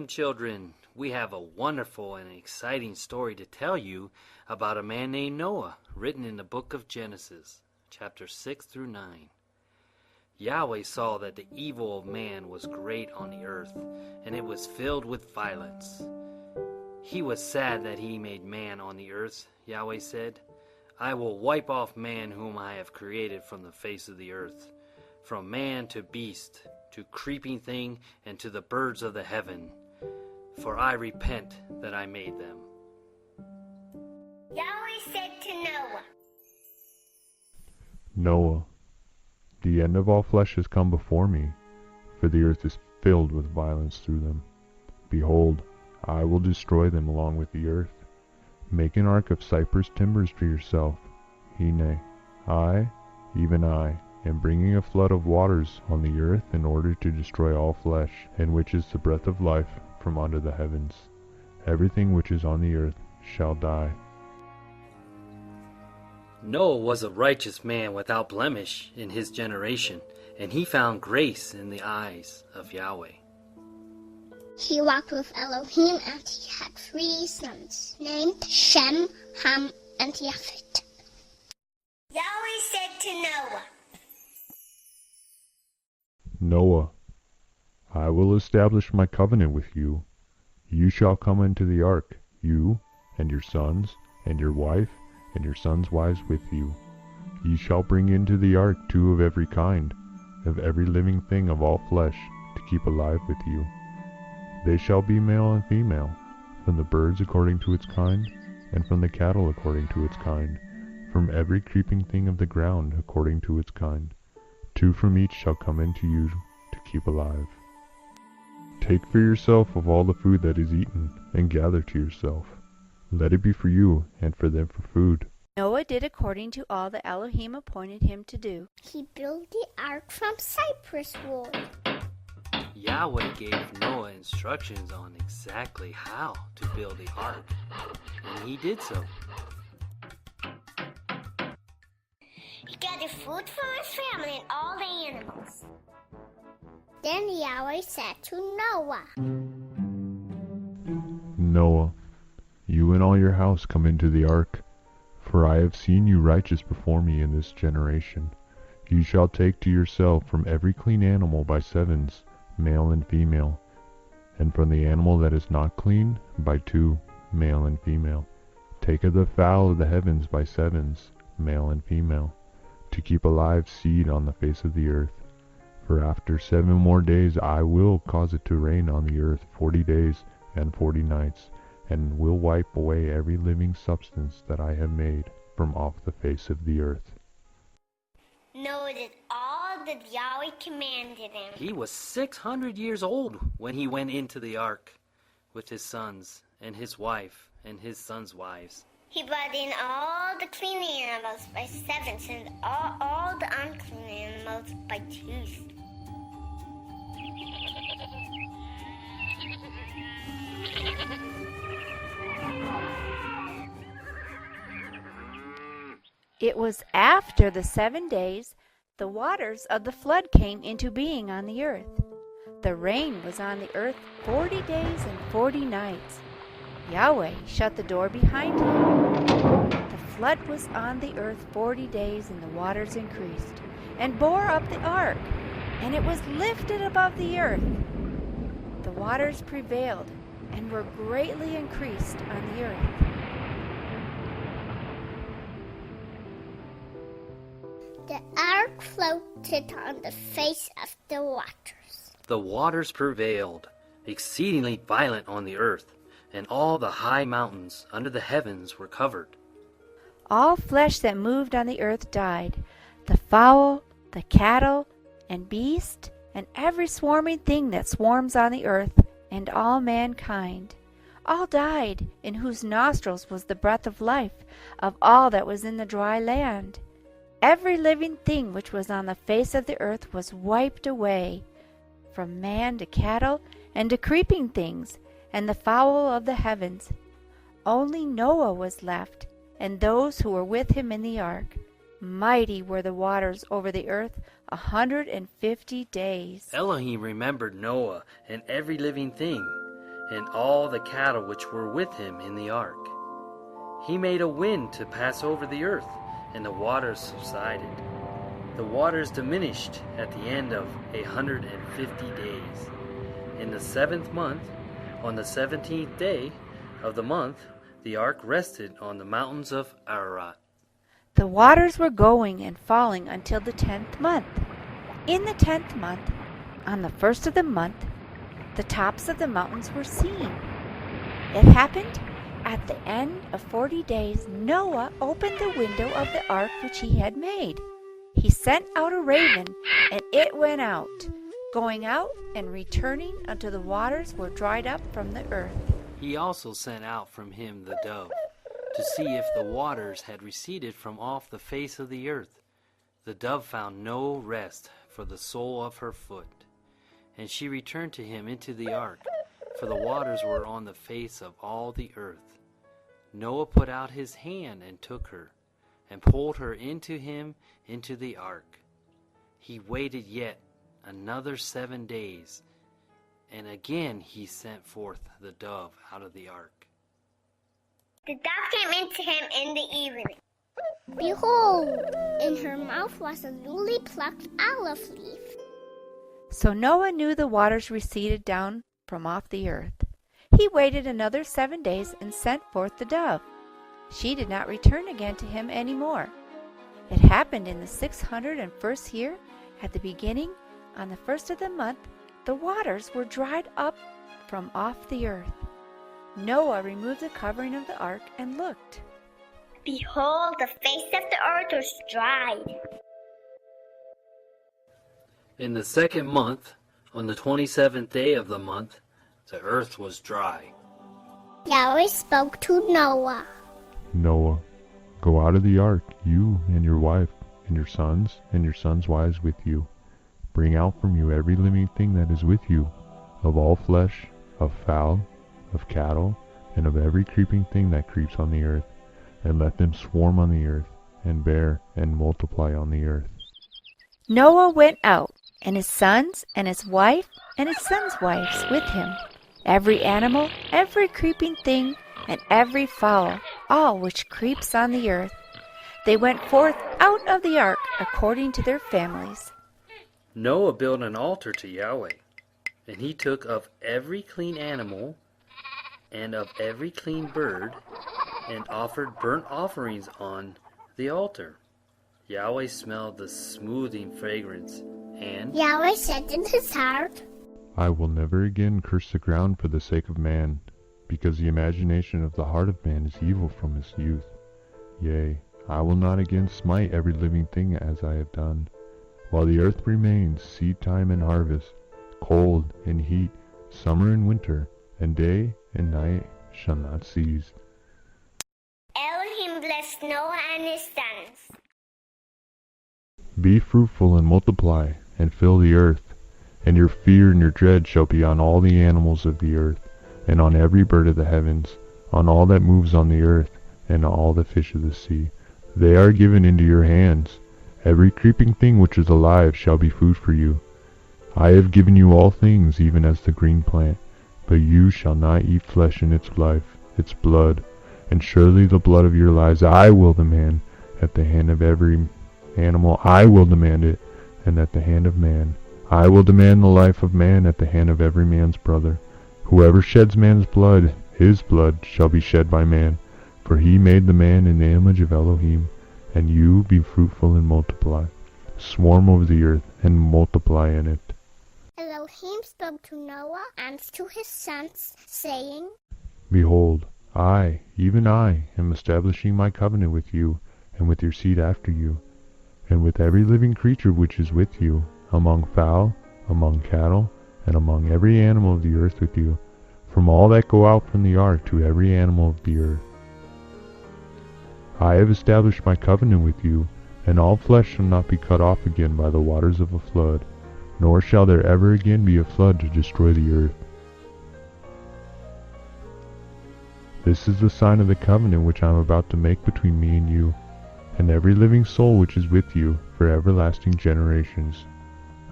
Welcome, children. We have a wonderful and exciting story to tell you about a man named Noah, written in the book of Genesis, chapters 6 through 9. Yahweh saw that the evil of man was great on the earth, and it was filled with violence. He was sad that he made man on the earth. Yahweh said, I will wipe off man whom I have created from the face of the earth, from man to beast, to creeping thing, and to the birds of the heaven, for I repent that I made them. Yahweh said to Noah, Noah, the end of all flesh has come before me, for the earth is filled with violence through them. Behold, I will destroy them along with the earth. Make an ark of cypress timbers for yourself. Hine, I, even I, am bringing a flood of waters on the earth in order to destroy all flesh, in which is the breath of life from under the heavens. Everything which is on the earth shall die. Noah was a righteous man without blemish in his generation, and he found grace in the eyes of Yahweh. He walked with Elohim, and he had 3 sons, named Shem, Ham, and Japheth. Yahweh said to Noah, Noah, I will establish my covenant with you. You shall come into the ark, you, and your sons, and your wife, and your sons' wives with you. Ye shall bring into the ark 2 of every kind, of every living thing of all flesh, to keep alive with you. They shall be male and female, from the birds according to its kind, and from the cattle according to its kind, from every creeping thing of the ground according to its kind. 2 from each shall come into you to keep alive. Take for yourself of all the food that is eaten, and gather to yourself. Let it be for you, and for them for food. Noah did according to all that Elohim appointed him to do. he built the ark from cypress wood. Yahweh gave Noah instructions on exactly how to build the ark, and he did so. He gathered food for his family and all the animals. Then Yahweh said to Noah, Noah, you and all your house come into the ark, for I have seen you righteous before me in this generation. You shall take to yourself from every clean animal by 7s, male and female, and from the animal that is not clean by 2, male and female. Take of the fowl of the heavens by 7s, male and female, to keep alive seed on the face of the earth. For after 7 more days I will cause it to rain on the earth 40 days and 40 nights, and will wipe away every living substance that I have made from off the face of the earth. Noah did all that Yahweh commanded him. He was 600 years old when he went into the ark with his sons and his wife and his sons' wives. He brought in all the clean animals by 7s and all the unclean animals by 2s. It was after the 7 days the waters of the flood came into being on the earth. The rain was on the earth 40 days and 40 nights. Yahweh shut the door behind him. The flood was on the earth 40 days, and the waters increased, and bore up the ark, and it was lifted above the earth. The waters prevailed, and were greatly increased on the earth. The ark floated on the face of the waters. The waters prevailed, exceedingly violent on the earth, and all the high mountains under the heavens were covered. All flesh that moved on the earth died, the fowl, the cattle, and beast, and every swarming thing that swarms on the earth, and all mankind. All died, in whose nostrils was the breath of life, of all that was in the dry land. Every living thing which was on the face of the earth was wiped away, from man to cattle, and to creeping things, and the fowl of the heavens. Only Noah was left, and those who were with him in the ark. Mighty were the waters over the earth 150 days. Elohim remembered Noah and every living thing, and all the cattle which were with him in the ark. He made a wind to pass over the earth, and the waters subsided. The waters diminished at the end of 150 days. In the 7th month, on the 17th day of the month, the ark rested on the mountains of Ararat. The waters were going and falling until the 10th month. In the 10th month, on the 1st of the month, the tops of the mountains were seen. It happened at the end of 40 days, Noah opened the window of the ark which he had made. He sent out a raven, and it went out, going out and returning until the waters were dried up from the earth. He also sent out from him the dove, to see if the waters had receded from off the face of the earth. The dove found no rest for the sole of her foot. And she returned to him into the ark, for the waters were on the face of all the earth. Noah put out his hand and took her, and pulled her into him into the ark. He waited yet another 7 days, and again he sent forth the dove out of the ark. The dove came into him in the evening. Behold, in her mouth was a newly plucked olive leaf. So Noah knew the waters receded down from off the earth. He waited another 7 days and sent forth the dove. She did not return again to him any more. It happened in the 601st year, at the beginning, on the 1st of the month, the waters were dried up from off the earth. Noah removed the covering of the ark and looked. Behold, the face of the earth was dried. In the 2nd month, on the 27th day of the month, the earth was dry. Yahweh spoke to Noah. Noah, go out of the ark, you and your wife, and your sons' wives with you. Bring out from you every living thing that is with you, of all flesh, of fowl, of cattle, and of every creeping thing that creeps on the earth, and let them swarm on the earth, and bear and multiply on the earth. Noah went out, and his sons, and his wife, and his sons' wives with him, every animal, every creeping thing, and every fowl, all which creeps on the earth. They went forth out of the ark according to their families. Noah built an altar to Yahweh, and he took of every clean animal and of every clean bird, and offered burnt offerings on the altar. Yahweh smelled the smoothing fragrance, and Yahweh said in his heart, I will never again curse the ground for the sake of man, because the imagination of the heart of man is evil from his youth. Yea, I will not again smite every living thing as I have done. While the earth remains, seed time and harvest, cold and heat, summer and winter, and day and night shall not cease. Elohim blessed Noah and his sons. Be fruitful and multiply, and fill the earth, and your fear and your dread shall be on all the animals of the earth, and on every bird of the heavens, on all that moves on the earth, and all the fish of the sea. They are given into your hands. Every creeping thing which is alive shall be food for you. I have given you all things, even as the green plant, but you shall not eat flesh in its life, its blood, and surely the blood of your lives I will demand at the hand of every animal. I will demand it, and at the hand of man. I will demand the life of man at the hand of every man's brother. Whoever sheds man's blood, his blood shall be shed by man, for he made the man in the image of Elohim. And you be fruitful and multiply. Swarm over the earth and multiply in it. Elohim spoke to Noah and to his sons, saying, Behold, I, even I, am establishing my covenant with you, and with your seed after you, and with every living creature which is with you, among fowl, among cattle, and among every animal of the earth with you, from all that go out from the ark to every animal of the earth. I have established my covenant with you, and all flesh shall not be cut off again by the waters of a flood, nor shall there ever again be a flood to destroy the earth. This is the sign of the covenant which I am about to make between me and you, and every living soul which is with you for everlasting generations.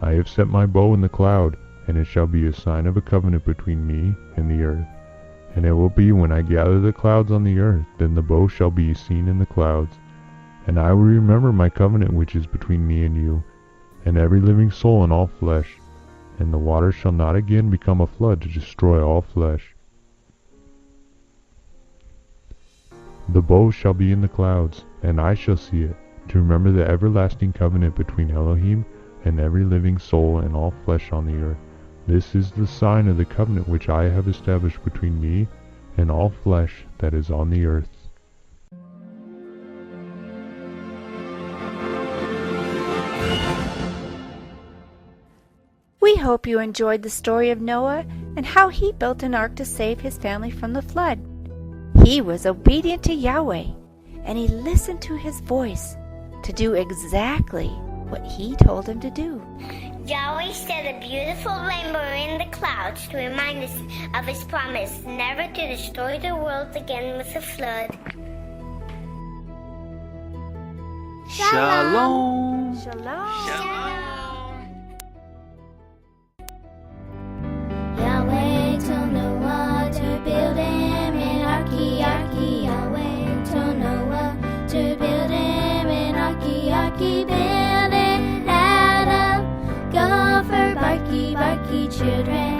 I have set my bow in the cloud, and it shall be a sign of a covenant between me and the earth. And it will be when I gather the clouds on the earth, then the bow shall be seen in the clouds. And I will remember my covenant which is between me and you, and every living soul and all flesh. And the water shall not again become a flood to destroy all flesh. The bow shall be in the clouds, and I shall see it, to remember the everlasting covenant between Elohim and every living soul and all flesh on the earth. This is the sign of the covenant which I have established between me and all flesh that is on the earth. We hope you enjoyed the story of Noah and how he built an ark to save his family from the flood. He was obedient to Yahweh, and he listened to his voice to do exactly what he told him to do. Yahweh set a beautiful rainbow in the clouds to remind us of his promise never to destroy the world again with a flood. Shalom. Yahweh told Noah to build him an arky. Yahweh told Noah to build him an arky. Build it out of gopher, barky children.